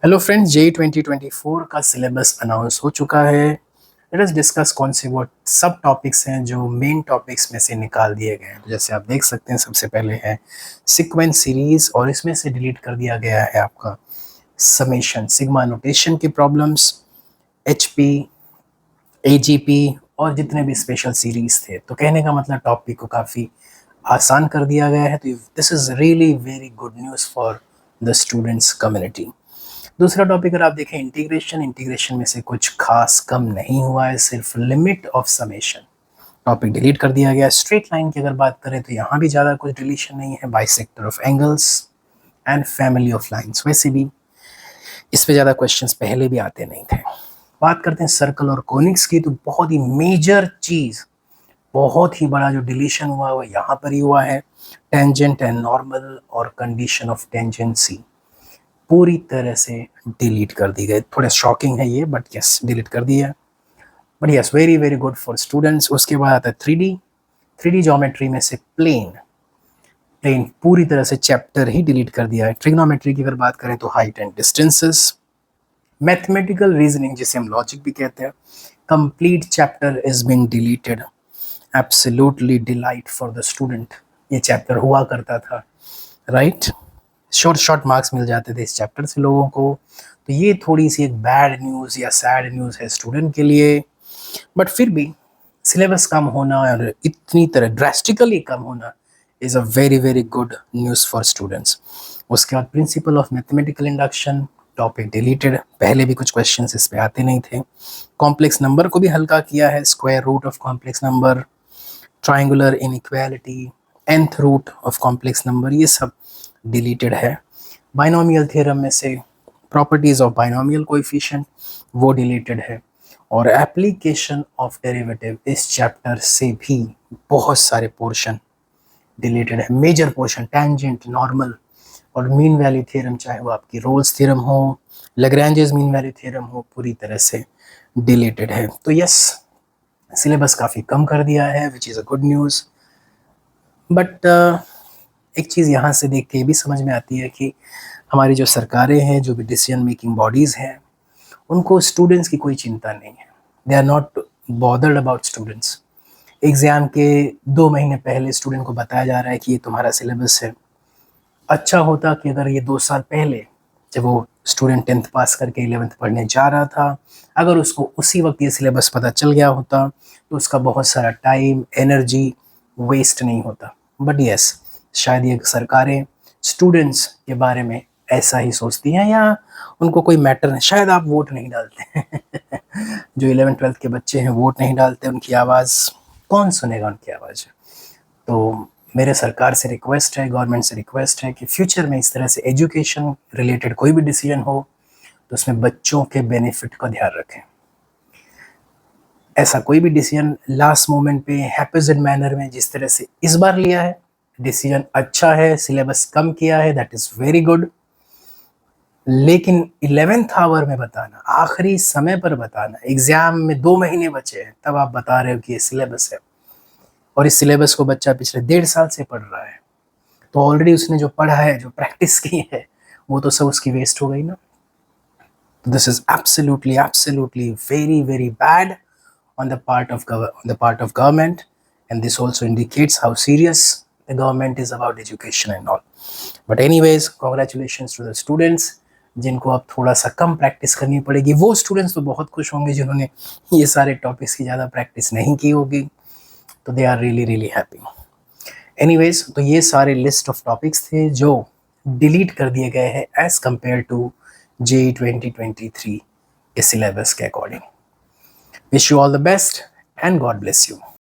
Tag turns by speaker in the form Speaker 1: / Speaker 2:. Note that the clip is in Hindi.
Speaker 1: हेलो फ्रेंड्स, जे 2024 का सिलेबस अनाउंस हो चुका है। लेट अस डिस्कस कौन से वो सब टॉपिक्स हैं जो मेन टॉपिक्स में से निकाल दिए गए हैं। तो जैसे आप देख सकते हैं, सबसे पहले है सीक्वेंस सीरीज और इसमें से डिलीट कर दिया गया है आपका समेशन, सिग्मा नोटेशन की प्रॉब्लम्स, एचपी, एजीपी और जितने भी स्पेशल सीरीज थे। तो कहने का मतलब टॉपिक को काफ़ी आसान कर दिया गया है। तो this is really very good news for the students community. दूसरा टॉपिक अगर आप देखें, इंटीग्रेशन। इंटीग्रेशन में से कुछ खास कम नहीं हुआ है, सिर्फ limit of summation topic delete कर दिया गया। स्ट्रेट लाइन की अगर बात करें तो यहाँ भी ज़्यादा कुछ डिलीशन नहीं है। Bisector of angles and family of lines, वैसे भी इस पे ज़्यादा क्वेश्चंस पहले भी आते नहीं थे। बात करते हैं सर्कल और कोनिक्स की, तो बहुत ही मेजर चीज़, बहुत ही बड़ा जो डिलीशन हुआ वो यहाँ पर ही हुआ है। टेंजेंट एंड नॉर्मल और कंडीशन ऑफ टेंजेंसी पूरी तरह से डिलीट कर दी गई। थोड़ा शॉकिंग है ये, बट यस, डिलीट कर दिया। But yes, very very good for students. उसके बाद आता है 3D ज्योमेट्री में से प्लेन पूरी तरह से चैप्टर ही डिलीट कर दिया है। ट्रिग्नोमेट्री की अगर बात करें तो height and distances, mathematical reasoning जिसे हम लॉजिक भी कहते हैं, complete chapter is being deleted. Absolutely delight for the student. ये चैप्टर हुआ करता था, राइट? शॉर्ट मार्क्स मिल जाते थे इस चैप्टर से लोगों को। तो ये थोड़ी सी एक बैड न्यूज़ या सैड न्यूज़ है स्टूडेंट के लिए। बट फिर भी सिलेबस कम होना और इतनी तरह ड्रास्टिकली कम होना is a very very good news for students. उसके बाद principle of mathematical induction topic deleted, पहले भी कुछ क्वेश्चंस इस पे आते नहीं थे। कॉम्प्लेक्स नंबर को भी हल्का किया है, square root of complex number, triangular inequality, nth root of complex number, ये सब डिलीटेड है। बाइनोमियल थ्योरम में से प्रॉपर्टीज ऑफ बाइनोमियल कोएफिशिएंट वो डिलीटेड है। और एप्लीकेशन ऑफ डेरिवेटिव इस चैप्टर से भी बहुत सारे पोर्शन डिलीटेड है। मेजर पोर्शन टैंजेंट, नॉर्मल और मीन वैल्यू थ्योरम, चाहे वो आपकी रोल्स थ्योरम हो, लैग्रेंजेस मीन वैल्यू थ्योरम हो, पूरी तरह से डिलीटेड है। तो यस, सिलेबस काफ़ी कम कर दिया है, which is a good news. But एक चीज़ यहाँ से देख के ये भी समझ में आती है कि हमारी जो सरकारें हैं, जो भी डिसीजन मेकिंग बॉडीज़ हैं, उनको स्टूडेंट्स की कोई चिंता नहीं है। They are not bothered about students. Exam के 2 महीने पहले स्टूडेंट को बताया जा रहा है कि ये तुम्हारा सिलेबस है। अच्छा होता कि अगर ये 2 साल पहले, जब वो स्टूडेंट 10th पास करके 11th पढ़ने जा रहा था, अगर उसको उसी वक्त ये सिलेबस पता चल गया होता तो उसका बहुत सारा टाइम, एनर्जी वेस्ट नहीं होता। बट यस, शायद ये सरकारें स्टूडेंट्स के बारे में ऐसा ही सोचती हैं, या उनको कोई मैटर नहीं। शायद आप वोट नहीं डालते जो 11th-12th के बच्चे हैं वोट नहीं डालते, उनकी आवाज़ कौन सुनेगा? उनकी आवाज़। तो मेरे सरकार से रिक्वेस्ट है, गवर्नमेंट से रिक्वेस्ट है कि फ्यूचर में इस तरह से एजुकेशन रिलेटेड कोई भी डिसीजन हो तो उसमें बच्चों के बेनिफिट का ध्यान रखें। ऐसा कोई भी डिसीजन लास्ट मोमेंट पे हैपेजेड मैनर में जिस तरह से इस बार लिया है, डिसीजन अच्छा है, सिलेबस कम किया है, दैट इज़ वेरी गुड। लेकिन 11th आवर में बताना, आखिरी समय पर बताना, एग्ज़ाम में 2 महीने बचे हैं, तब आप बता रहे हो कि ये सिलेबस है, और इस सिलेबस को बच्चा पिछले 1.5 साल से पढ़ रहा है, तो ऑलरेडी उसने जो पढ़ा है, जो प्रैक्टिस की है, वो तो सब उसकी वेस्ट हो गई ना। This is absolutely very very bad on the part of government, and this also indicates how serious the government is about education and all. But anyways, congratulations to the students जिनको अब थोड़ा सा कम प्रैक्टिस करनी पड़ेगी। वो स्टूडेंट्स तो बहुत खुश होंगे जिन्होंने ये सारे टॉपिक्स की ज़्यादा प्रैक्टिस नहीं की होगी, तो they are really really happy. Anyways, तो ये सारे लिस्ट ऑफ टॉपिक्स थे जो डिलीट कर दिए गए हैं एज कम्पेयर टू JEE 2023 के सिलेबस के according. Wish you all the best and God bless you.